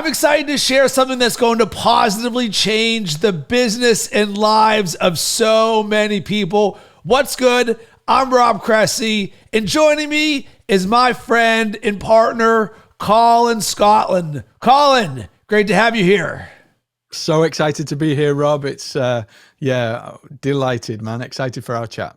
I'm excited to share something that's going to positively change the business and lives of so many people. What's good? I'm Rob Cressy, and joining me is my friend and partner, Colin Scotland. Colin, great to have you here. So excited to be here, Rob. It's, delighted, man. Excited for our chat.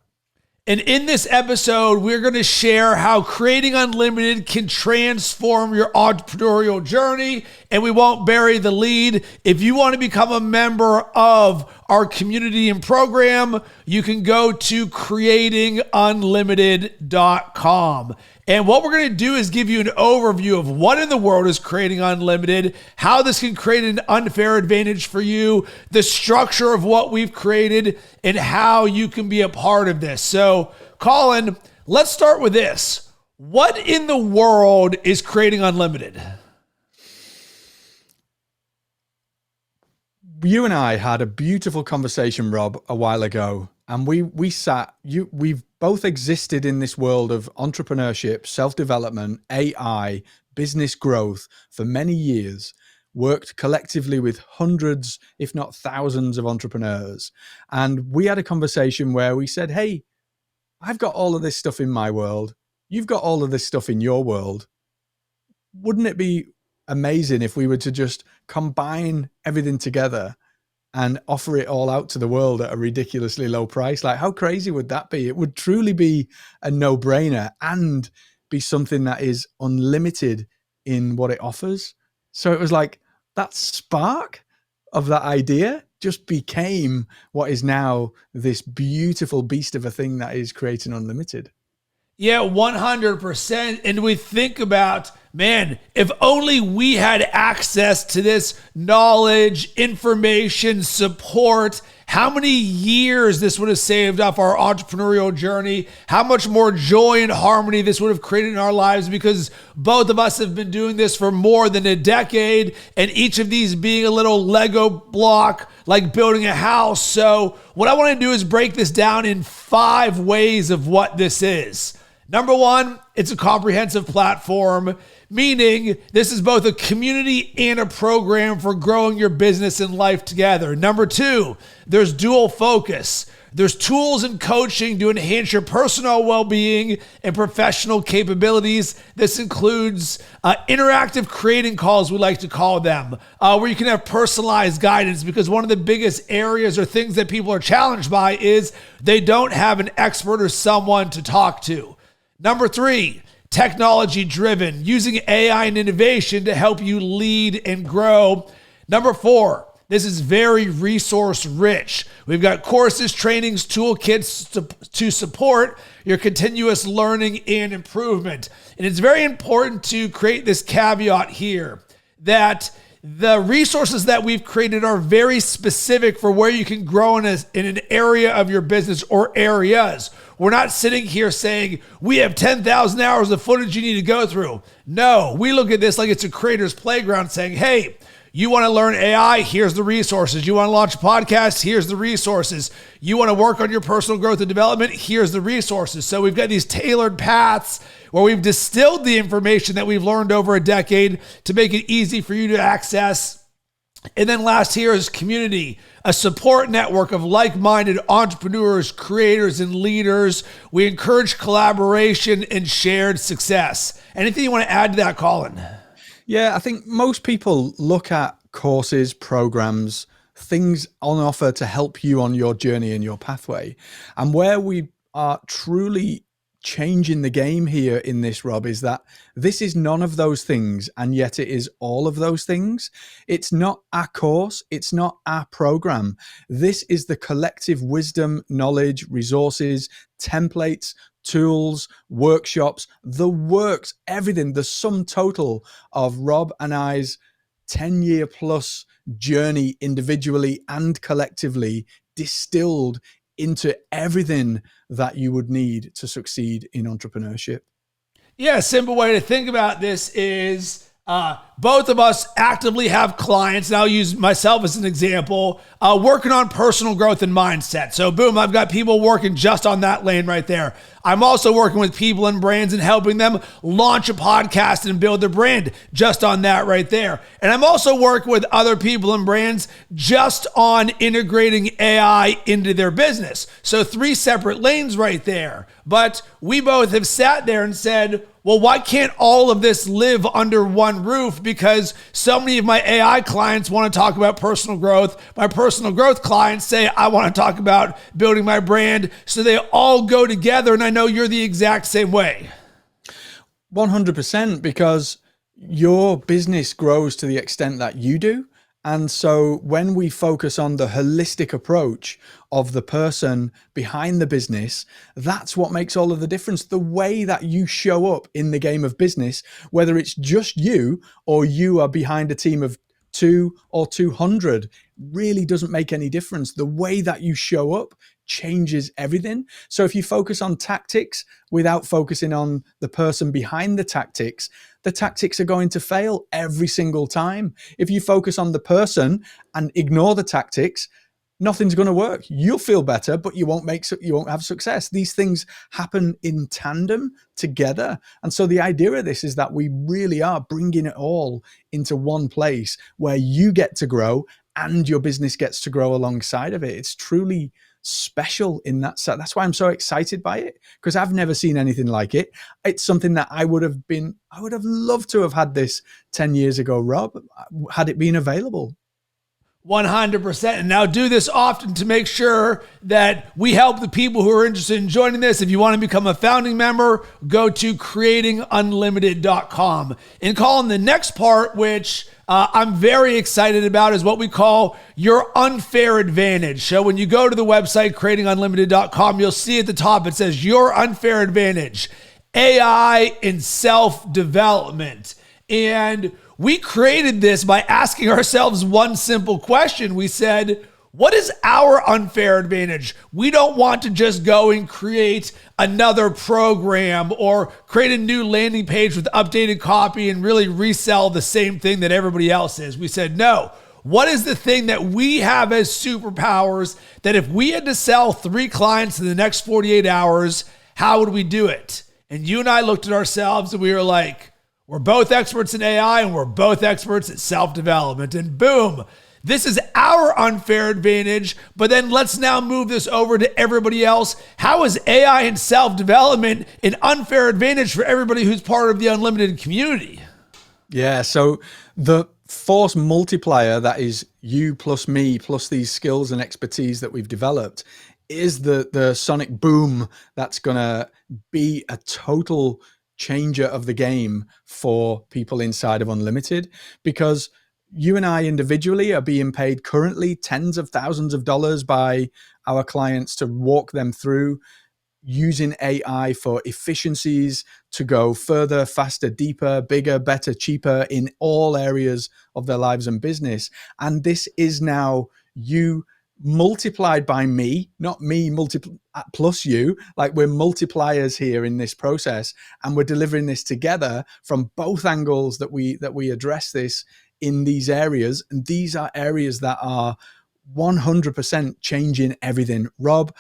And in this episode, we're going to share how creating unlimited can transform your entrepreneurial journey. And we won't bury the lead. If you want to become a member of our community and program, you can go to creatingunlimited.com. And what we're going to do is give you an overview of what in the world is Creating Unlimited, how this can create an unfair advantage for you, the structure of what we've created, and how you can be a part of this. So, Colin, let's start with this. What in the world is Creating Unlimited? You and I had a beautiful conversation, Rob, a while ago, and we've both existed in this world of entrepreneurship, self-development, AI, business growth for many years, worked collectively with hundreds, if not thousands of entrepreneurs. And we had a conversation where we said, hey, I've got all of this stuff in my world. You've got all of this stuff in your world. Wouldn't it be amazing if we were to just combine everything together and offer it all out to the world at a ridiculously low price? Like, how crazy would that be? It would truly be a no-brainer and be something that is unlimited in what it offers. So it was like that spark of that idea just became what is now this beautiful beast of a thing that is Creating Unlimited. Yeah, 100%. And we think about, man, if only we had access to this knowledge, information, support, how many years this would have saved off our entrepreneurial journey, how much more joy and harmony this would have created in our lives, because both of us have been doing this for more than a decade, and each of these being a little Lego block, like building a house. So what I want to do is break this down in 5 ways of what this is. Number 1, it's a comprehensive platform, meaning this is both a community and a program for growing your business and life together. Number 2, there's dual focus. There's tools and coaching to enhance your personal well-being and professional capabilities. This includes interactive creating calls, we like to call them, where you can have personalized guidance, because one of the biggest areas or things that people are challenged by is they don't have an expert or someone to talk to. Number 3, technology driven, using AI and innovation to help you lead and grow. Number 4, this is very resource rich. We've got courses, trainings, toolkits to support your continuous learning and improvement. And it's very important to create this caveat here that the resources that we've created are very specific for where you can grow in an area of your business or areas. We're not sitting here saying we have 10,000 hours of footage you need to go through. No, we look at this like it's a creator's playground saying, hey, you want to learn AI? Here's the resources. You want to launch a podcast? Here's the resources. You want to work on your personal growth and development? Here's the resources. So we've got these tailored paths where we've distilled the information that we've learned over a decade to make it easy for you to access. And then last here is community, a support network of like-minded entrepreneurs, creators, and leaders. We encourage collaboration and shared success. Anything you want to add to that, Colin? Yeah, I think most people look at courses, programs, things on offer to help you on your journey and your pathway. And where we are truly changing the game here in this, Rob, is that this is none of those things, and yet it is all of those things. It's not our course. It's not our program. This is the collective wisdom, knowledge, resources, templates, tools, workshops, the works, everything, the sum total of Rob and I's 10-year plus journey individually and collectively distilled into everything that you would need to succeed in entrepreneurship. Yeah, a simple way to think about this is both of us actively have clients, and I'll use myself as an example, working on personal growth and mindset. So boom, I've got people working just on that lane right there. I'm also working with people and brands and helping them launch a podcast and build their brand just on that right there. And I'm also working with other people and brands just on integrating AI into their business. So 3 separate lanes right there. But we both have sat there and said, well, why can't all of this live under one roof? Because so many of my AI clients want to talk about personal growth. My personal growth clients say, I want to talk about building my brand. So they all go together. And I know you're the exact same way. 100%, because your business grows to the extent that you do. And so when we focus on the holistic approach of the person behind the business, that's what makes all of the difference. The way that you show up in the game of business, whether it's just you or you are behind a team of 2 or 200, really doesn't make any difference. The way that you show up changes everything. So if you focus on tactics without focusing on the person behind the tactics are going to fail every single time. If you focus on the person and ignore the tactics, nothing's going to work. You'll feel better, but you won't have success. These things happen in tandem together. And so the idea of this is that we really are bringing it all into one place where you get to grow and your business gets to grow alongside of it. It's truly special in that set. That's why I'm so excited by it, because I've never seen anything like it. It's something that I would have loved to have had this 10 years ago, Rob, had it been available. 100%. And now do this often to make sure that we help the people who are interested in joining this. If you want to become a founding member, go to creatingunlimited.com. And Colin, the next part, which I'm very excited about, is what we call your unfair advantage. So when you go to the website, creatingunlimited.com, you'll see at the top, it says your unfair advantage, AI in self-development. And we created this by asking ourselves one simple question. We said, what is our unfair advantage? We don't want to just go and create another program or create a new landing page with updated copy and really resell the same thing that everybody else is. We said, no. What is the thing that we have as superpowers that if we had to sell 3 clients in the next 48 hours, how would we do it? And you and I looked at ourselves and we were like, we're both experts in AI and we're both experts at self-development. And boom, this is our unfair advantage. But then let's now move this over to everybody else. How is AI and self-development an unfair advantage for everybody who's part of the Unlimited community? Yeah, so the force multiplier that is you plus me plus these skills and expertise that we've developed is the sonic boom that's going to be a total changer of the game for people inside of Unlimited, because you and I individually are being paid currently tens of thousands of dollars by our clients to walk them through using AI for efficiencies to go further, faster, deeper, bigger, better, cheaper in all areas of their lives and business. And this is now you multiplied by me, not me plus you. Like, we're multipliers here in this process, and we're delivering this together from both angles that we address this in these areas. And these are areas that are 100% changing everything. Rob,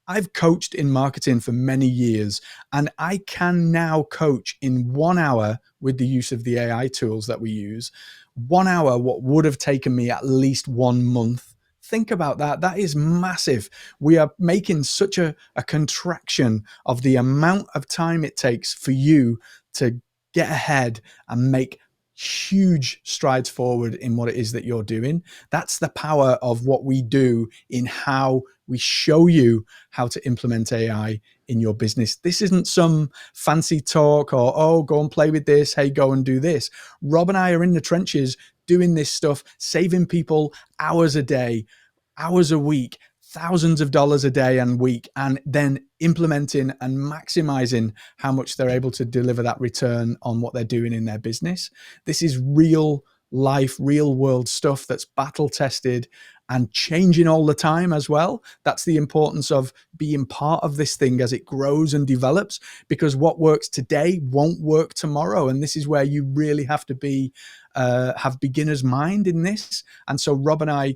I've coached in marketing for many years, and I can now coach in 1 hour with the use of the AI tools that we use. 1 hour, what would have taken me at least 1 month. Think about that. That is massive. We are making such a contraction of the amount of time it takes for you to get ahead and make huge strides forward in what it is that you're doing. That's the power of what we do in how we show you how to implement AI in your business. This isn't some fancy talk or, oh, go and play with this. Hey, go and do this. Rob and I are in the trenches doing this stuff, saving people hours a day, hours a week, thousands of dollars a day and week, and then implementing and maximizing how much they're able to deliver that return on what they're doing in their business. This is real life, real world stuff that's battle tested and changing all the time as well. That's the importance of being part of this thing as it grows and develops, because what works today won't work tomorrow. And this is where you really have to be, have beginner's mind in this. And so Rob and I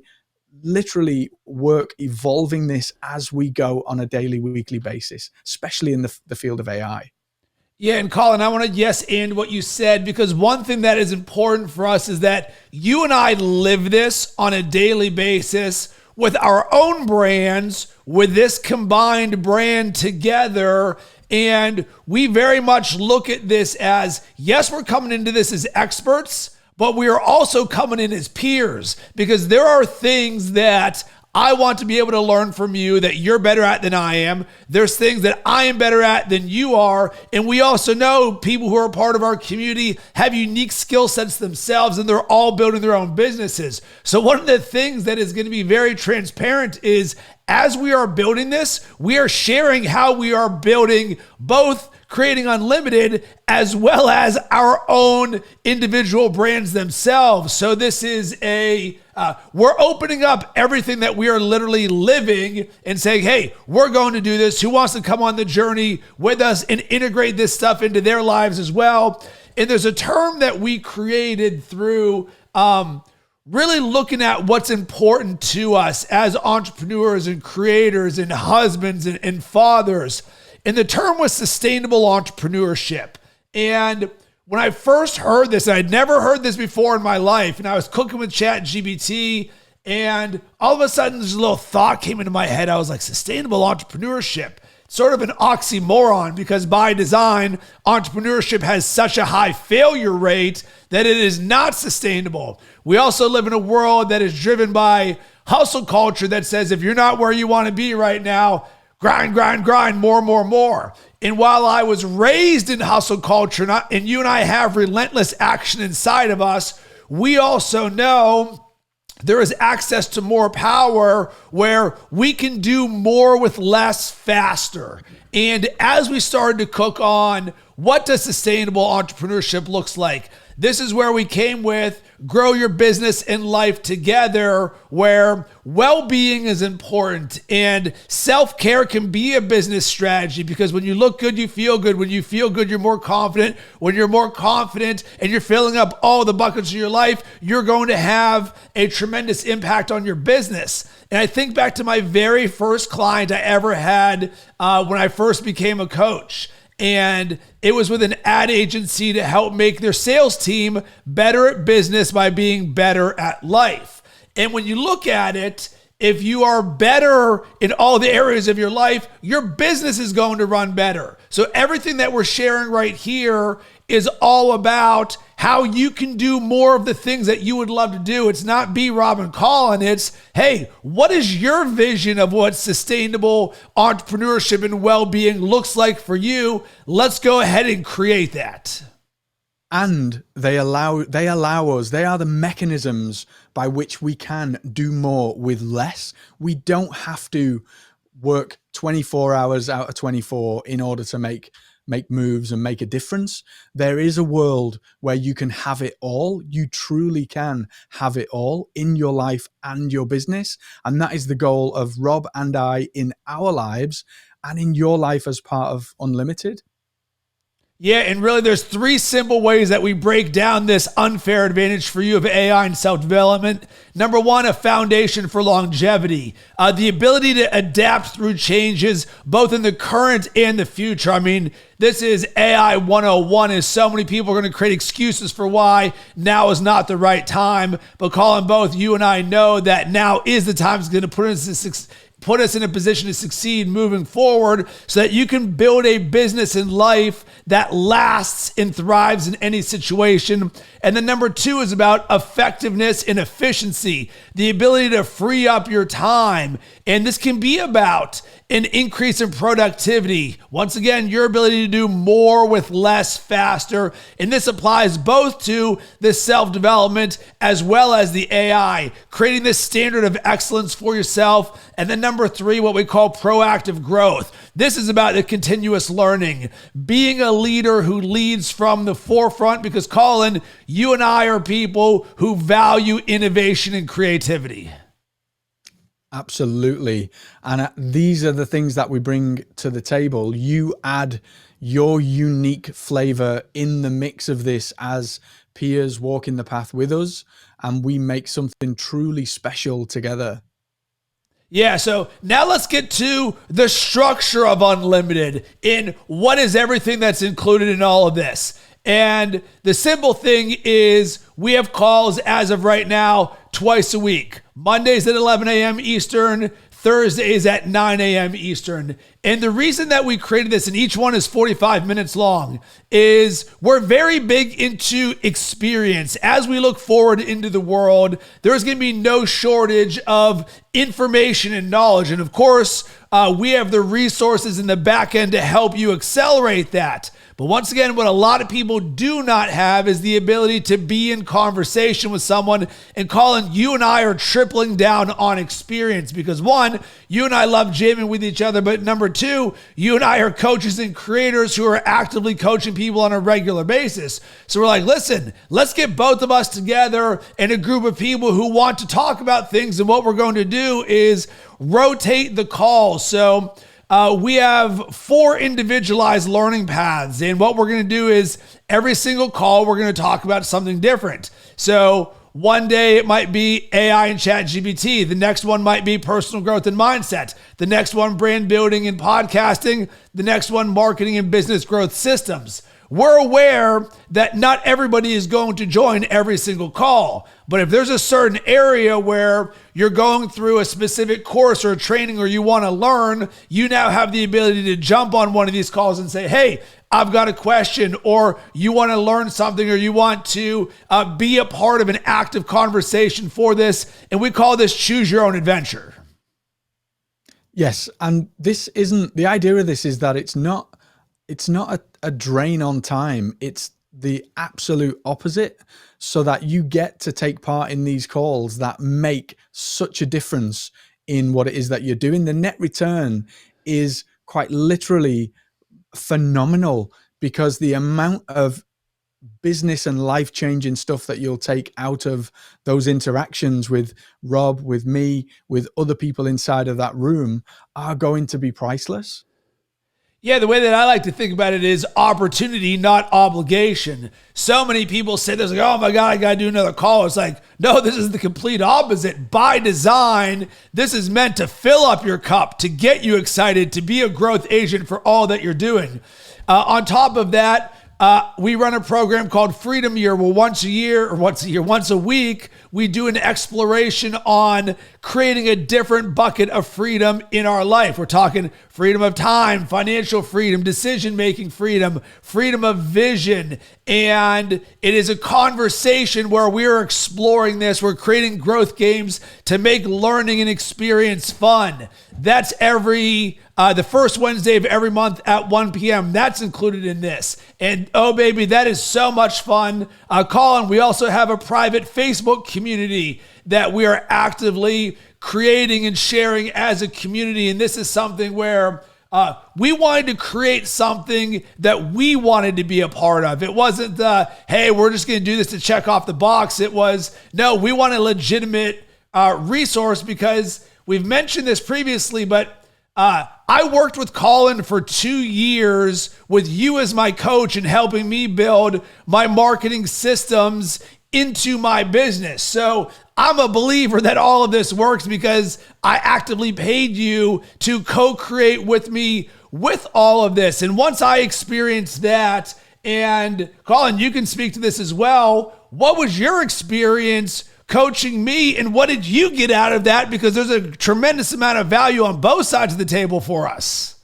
literally work evolving this as we go on a daily, weekly basis, especially in the field of AI. Yeah, and Colin, I want to yes and what you said, because one thing that is important for us is that you and I live this on a daily basis with our own brands, with this combined brand together. And we very much look at this as, yes, we're coming into this as experts, but we are also coming in as peers, because there are things that I want to be able to learn from you that you're better at than I am. There's things that I am better at than you are. And we also know people who are part of our community have unique skill sets themselves, and they're all building their own businesses. So one of the things that is going to be very transparent is, as we are building this, we are sharing how we are building both Creating Unlimited as well as our own individual brands themselves. So this is we're opening up everything that we are literally living and saying, hey, we're going to do this. Who wants to come on the journey with us and integrate this stuff into their lives as well? And there's a term that we created through really looking at what's important to us as entrepreneurs and creators and husbands and fathers. And the term was sustainable entrepreneurship. And when I first heard this, I'd never heard this before in my life, and I was cooking with ChatGPT, and all of a sudden this little thought came into my head. I was like, sustainable entrepreneurship, sort of an oxymoron, because by design, entrepreneurship has such a high failure rate that it is not sustainable. We also live in a world that is driven by hustle culture that says, if you're not where you want to be right now, grind, grind, grind, more, more, more. And while I was raised in hustle culture, and you and I have relentless action inside of us, we also know there is access to more power where we can do more with less faster. And as we started to cook on what does sustainable entrepreneurship looks like, this is where we came with grow your business and life together, where well-being is important and self-care can be a business strategy, because when you look good, you feel good. When you feel good, you're more confident. When you're more confident and you're filling up all the buckets of your life, you're going to have a tremendous impact on your business. And I think back to my very first client I ever had when I first became a coach. And it was with an ad agency to help make their sales team better at business by being better at life. And when you look at it, if you are better in all the areas of your life, your business is going to run better. So everything that we're sharing right here is all about how you can do more of the things that you would love to do. It's not be Rob and Colin. It's, hey, what is your vision of what sustainable entrepreneurship and well-being looks like for you? Let's go ahead and create that. And they allow us, they are the mechanisms by which we can do more with less. We don't have to work 24 hours out of 24 in order to make moves and make a difference. There is a world where you can have it all. You truly can have it all in your life and your business. And that is the goal of Rob and I in our lives and in your life as part of Unlimited. Yeah, and really there's three simple ways that we break down this unfair advantage for you of AI and self-development. Number one, a foundation for longevity. The ability to adapt through changes, both in the current and the future. I mean, this is AI 101, and so many people are going to create excuses for why now is not the right time. But Colin, both you and I know that now is the time that's going to put us in a position to succeed moving forward, so that you can build a business and life that lasts and thrives in any situation. And then number two is about effectiveness and efficiency, the ability to free up your time. And this can be about an increase in productivity. Once again, your ability to do more with less faster. And this applies both to the self-development as well as the AI, creating this standard of excellence for yourself. And then number three, what we call proactive growth. This is about the continuous learning, being a leader who leads from the forefront, because Colin, you and I are people who value innovation and creativity. Absolutely. And these are the things that we bring to the table. You add your unique flavor in the mix of this as peers walking the path with us. and we make something truly special together. Yeah, so now let's get to the structure of Unlimited in what is everything that's included in all of this. And the simple thing is we have calls as of right now twice a week. Mondays at 11 a.m. Eastern, Thursdays at 9 a.m. Eastern. And the reason that we created this, and each one is 45 minutes long, is we're very big into experience. As we look forward into the world, there's going to be no shortage of information and knowledge. And of course, we have the resources in the back end to help you accelerate that. But once again, what a lot of people do not have is the ability to be in conversation with someone. And Colin, you and I are tripling down on experience because one, you and I love jamming with each other. But number two, you and I are coaches and creators who are actively coaching people on a regular basis. So we're like, listen, let's get both of us together and a group of people who want to talk about things. And what we're going to do is rotate the calls. So we have 4 individualized learning paths. And what we're going to do is every single call, we're going to talk about something different. So one day it might be AI and ChatGPT. The next one might be personal growth and mindset. The next one, brand building and podcasting. The next one, marketing and business growth systems. We're aware that not everybody is going to join every single call, but if there's a certain area where you're going through a specific course or training or you want to learn, you now have the ability to jump on one of these calls and say, hey, I've got a question, or you want to learn something, or you want to be a part of an active conversation for this. And we call this choose your own adventure. Yes. And this isn't, the idea of this is that it's not a drain on time. It's the absolute opposite, so that you get to take part in these calls that make such a difference in what it is that you're doing. The net return is quite literally phenomenal, because the amount of business and life-changing stuff that you'll take out of those interactions with Rob, with me, with other people inside of that room are going to be priceless. Yeah, the way that I like to think about it is opportunity, not obligation. So many people say this, like, oh my God, I got to do another call. It's like, no, this is the complete opposite. By design, this is meant to fill up your cup, to get you excited, to be a growth agent for all that you're doing. On top of that, we run a program called Freedom Year, where once a week, we do an exploration on creating a different bucket of freedom in our life. We're talking freedom of time, financial freedom, decision-making freedom, freedom of vision. And it is a conversation where we're exploring this. We're creating growth games to make learning and experience fun. That's the first Wednesday of every month at 1 p.m. That's included in this. And oh baby, that is so much fun. Colin, we also have a private Facebook community that we are actively creating and sharing as a community. And this is something where we wanted to create something that we wanted to be a part of. It wasn't hey, we're just going to do this to check off the box. It was, no, we want a legitimate resource, because we've mentioned this previously, but I worked with Colin for 2 years with you as my coach and helping me build my marketing systems into my business. So I'm a believer that all of this works because I actively paid you to co-create with me with all of this. And once I experienced that, and Colin, you can speak to this as well, what was your experience coaching me, and what did you get out of that? Because there's a tremendous amount of value on both sides of the table for us.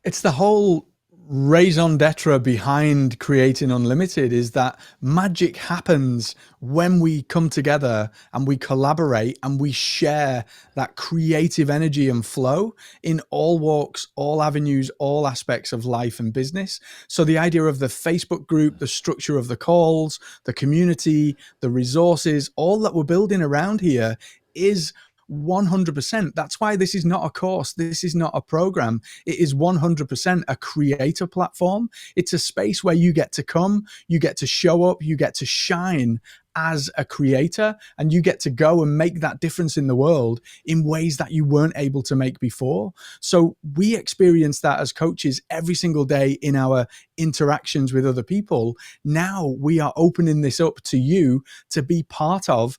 It's the whole raison d'etre behind creating Unlimited, is that magic happens when we come together and we collaborate and we share that creative energy and flow in all walks, all avenues, all aspects of life and business. So the idea of the Facebook group, the structure of the calls, the community, the resources, all that we're building around here is 100%. That's why this is not a course. This is not a program. It is 100% a creator platform. It's a space where you get to come, you get to show up, you get to shine as a creator, and you get to go and make that difference in the world in ways that you weren't able to make before. So we experience that as coaches every single day in our interactions with other people. Now we are opening this up to you to be part of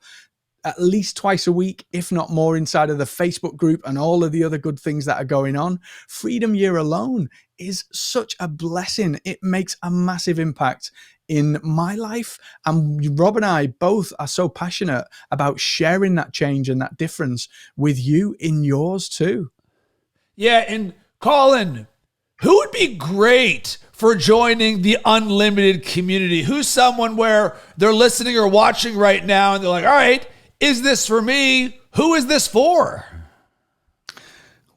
at least twice a week, if not more, inside of the Facebook group and all of the other good things that are going on. Freedom Year alone is such a blessing. It makes a massive impact in my life. And Rob and I both are so passionate about sharing that change and that difference with you in yours too. Yeah, and Colin, who would be great for joining the Unlimited community? Who's someone where they're listening or watching right now and they're like, all right, is this for me? Who is this for?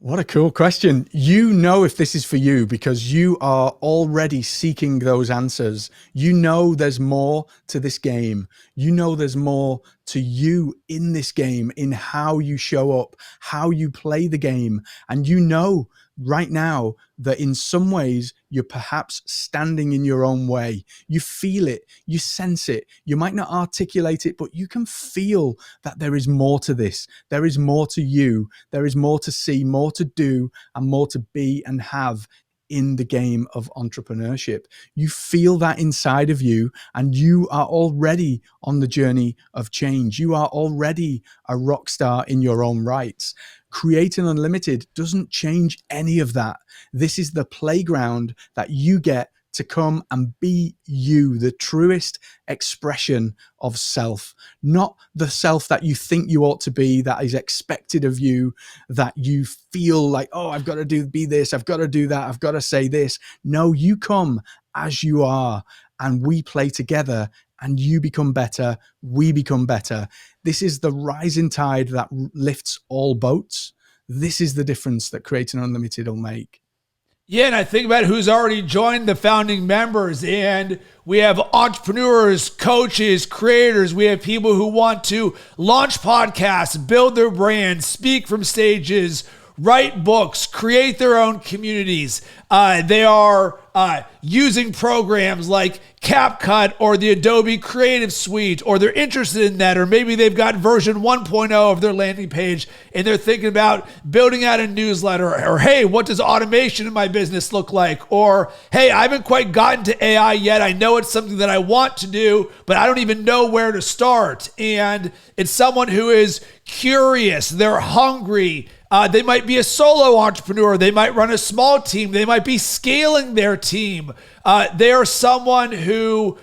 What a cool question. You know if this is for you because you are already seeking those answers. You know there's more to this game. You know there's more to you in this game, in how you show up, how you play the game. And you know right now that in some ways you're perhaps standing in your own way. You feel it, you sense it. You might not articulate it, but you can feel that there is more to this. There is more to you. There is more to see, more to do, and more to be and have in the game of entrepreneurship. You feel that inside of you, and you are already on the journey of change. You are already a rock star in your own rights. Creating Unlimited doesn't change any of that. This is the playground that you get to come and be you, the truest expression of self, not the self that you think you ought to be, that is expected of you, that you feel like, oh, I've got to be this, I've got to do that, I've got to say this. No, you come as you are, and we play together, and you become better, we become better. This is the rising tide that lifts all boats. This is the difference that Creating Unlimited will make. Yeah, and I think about who's already joined the founding members, and we have entrepreneurs, coaches, creators. We have people who want to launch podcasts, build their brand, speak from stages, write books, create their own communities. They are using programs like CapCut or the Adobe Creative Suite, or they're interested in that, or maybe they've got version 1.0 of their landing page and they're thinking about building out a newsletter, or hey, what does automation in my business look like? Or hey, I haven't quite gotten to AI yet. I know it's something that I want to do, but I don't even know where to start. And it's someone who is curious, they're hungry. They might be a solo entrepreneur. They might run a small team. They might be scaling their team. They are someone who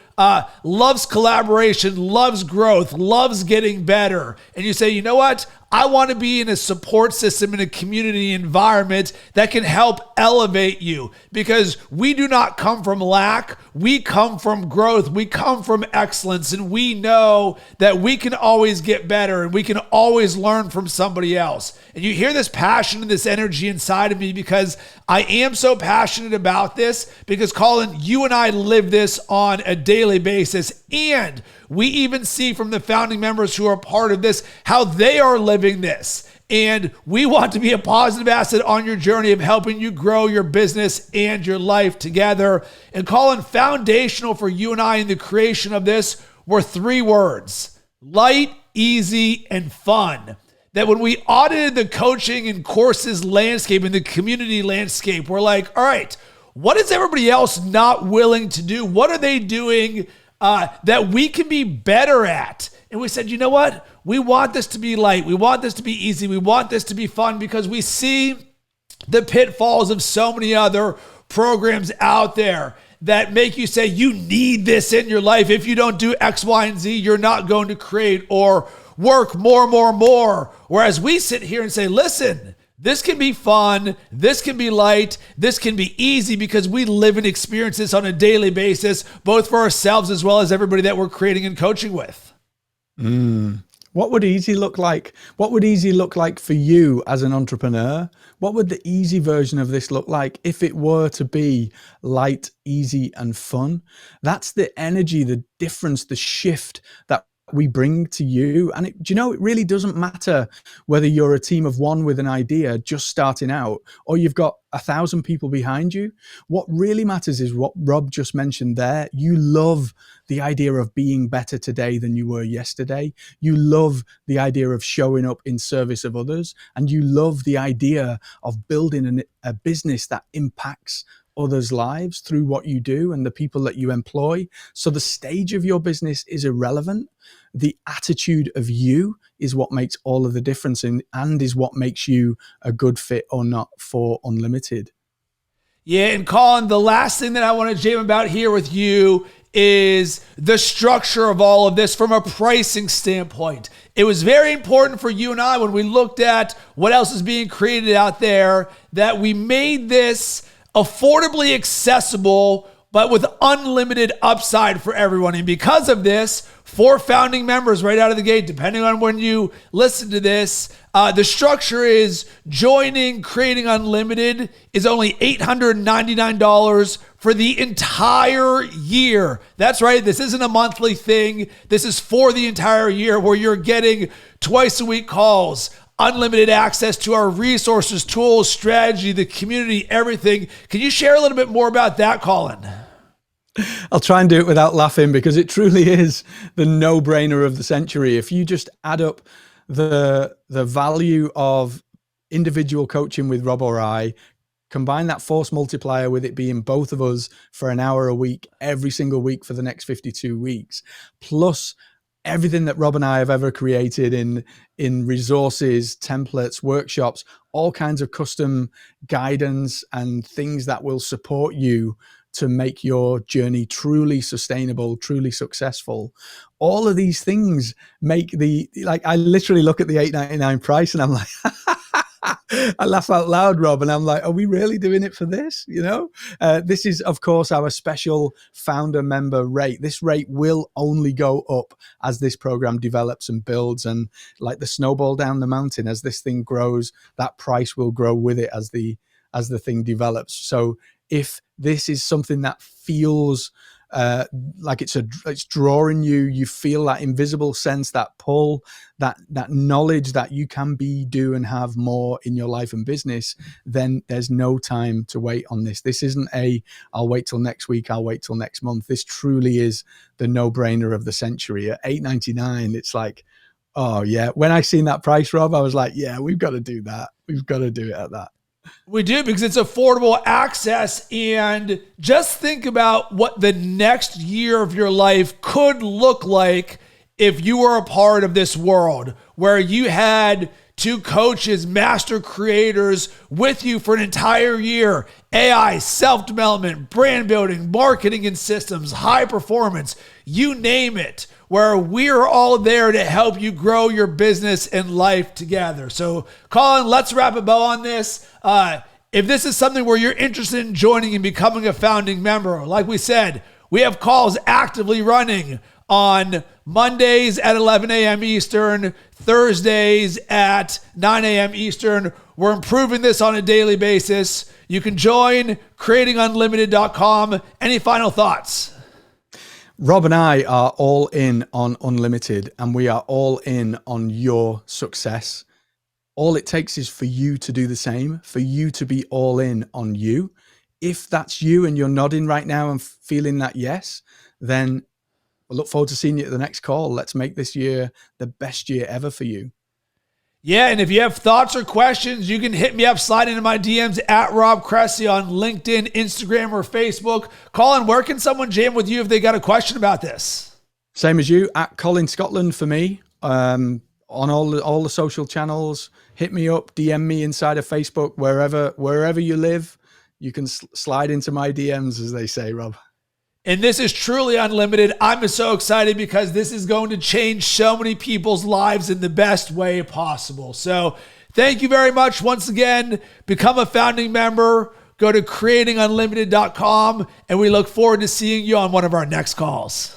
loves collaboration, loves growth, loves getting better. And you say, you know what? I want to be in a support system, in a community environment that can help elevate you, because we do not come from lack. We come from growth. We come from excellence. And we know that we can always get better and we can always learn from somebody else. And you hear this passion and this energy inside of me because I am so passionate about this, because Colin, you and I live this on a daily basis. And we even see from the founding members who are part of this, how they are living this. And we want to be a positive asset on your journey of helping you grow your business and your life together. And Colin, foundational for you and I in the creation of this were 3 words: light, easy, and fun. That when we audited the coaching and courses landscape and the community landscape, we're like, all right, what is everybody else not willing to do? What are they doing that we can be better at? And we said, you know what? We want this to be light. We want this to be easy. We want this to be fun, because we see the pitfalls of so many other programs out there that make you say you need this in your life. If you don't do X, Y, and Z, you're not going to create or work more. Whereas we sit here and say, listen, this can be fun, this can be light, this can be easy, because we live and experience this on a daily basis, both for ourselves as well as everybody that we're creating and coaching with. What would easy look like? What would easy look like for you as an entrepreneur? What would the easy version of this look like if it were to be light, easy, and fun? That's the energy, the difference, the shift that we bring to you. And do you know, it really doesn't matter whether you're a team of one with an idea just starting out, or you've got 1,000 people behind you. What really matters is what Rob just mentioned there. You love the idea of being better today than you were yesterday. You love the idea of showing up in service of others. And you love the idea of building a business that impacts others' lives through what you do and the people that you employ. So the stage of your business is irrelevant. The attitude of you is what makes all of the difference and is what makes you a good fit or not for Unlimited. Yeah, and Colin, the last thing that I want to jam about here with you is the structure of all of this from a pricing standpoint. It was very important for you and I when we looked at what else is being created out there that we made this affordably accessible, but with unlimited upside for everyone. And because of this, for founding members right out of the gate, depending on when you listen to this, the structure is joining Creating Unlimited is only $899 for the entire year. That's right. This isn't a monthly thing. This is for the entire year where you're getting twice a week calls, unlimited access to our resources, tools, strategy, the community, everything. Can you share a little bit more about that, Colin? I'll try and do it without laughing because it truly is the no-brainer of the century. If you just add up the value of individual coaching with Rob or I, combine that force multiplier with it being both of us for an hour a week, every single week for the next 52 weeks, plus everything that Rob and I have ever created in resources, templates, workshops, all kinds of custom guidance and things that will support you to make your journey truly sustainable, truly successful. All of these things make I literally look at the $8.99 price and I'm like, I laugh out loud, Rob, and I'm like, are we really doing it for this? You know, this is, of course, our special founder member rate. This rate will only go up as this program develops and builds, and like the snowball down the mountain, as this thing grows, that price will grow with it as the thing develops. So if this is something that feels like it's drawing you, you feel that invisible sense, that pull, that knowledge that you can do and have more in your life and business, then there's no time to wait on this. This isn't I'll wait till next week, I'll wait till next month. This truly is the no-brainer of the century. At $8.99, it's like, oh yeah. When I seen that price, Rob, I was like, yeah, we've got to do that. We've got to do it at that. We do, because it's affordable access. And just think about what the next year of your life could look like if you were a part of this world where you had two coaches, master creators with you for an entire year. AI, self-development, brand building, marketing and systems, high performance, you name it, where we're all there to help you grow your business and life together. So, Colin, let's wrap a bow on this. If this is something where you're interested in joining and becoming a founding member, like we said, we have calls actively running on Mondays at 11 a.m. Eastern, Thursdays at 9 a.m. Eastern. We're improving this on a daily basis. You can join creatingunlimited.com. Any final thoughts? Rob and I are all in on Unlimited, and we are all in on your success. All it takes is for you to do the same, for you to be all in on you. If that's you and you're nodding right now and feeling that yes, then I look forward to seeing you at the next call. Let's make this year the best year ever for you. Yeah, and if you have thoughts or questions, you can hit me up, slide into my DMs at Rob Cressy on LinkedIn, Instagram, or Facebook. Colin, where can someone jam with you if they got a question about this? Same as you, at Colin Scotland for me, on all the social channels. Hit me up, DM me inside of Facebook, wherever you live. You can slide into my DMs, as they say, Rob. And this is truly unlimited. I'm so excited because this is going to change so many people's lives in the best way possible. So thank you very much. Once again, become a founding member. Go to creatingunlimited.com, and we look forward to seeing you on one of our next calls.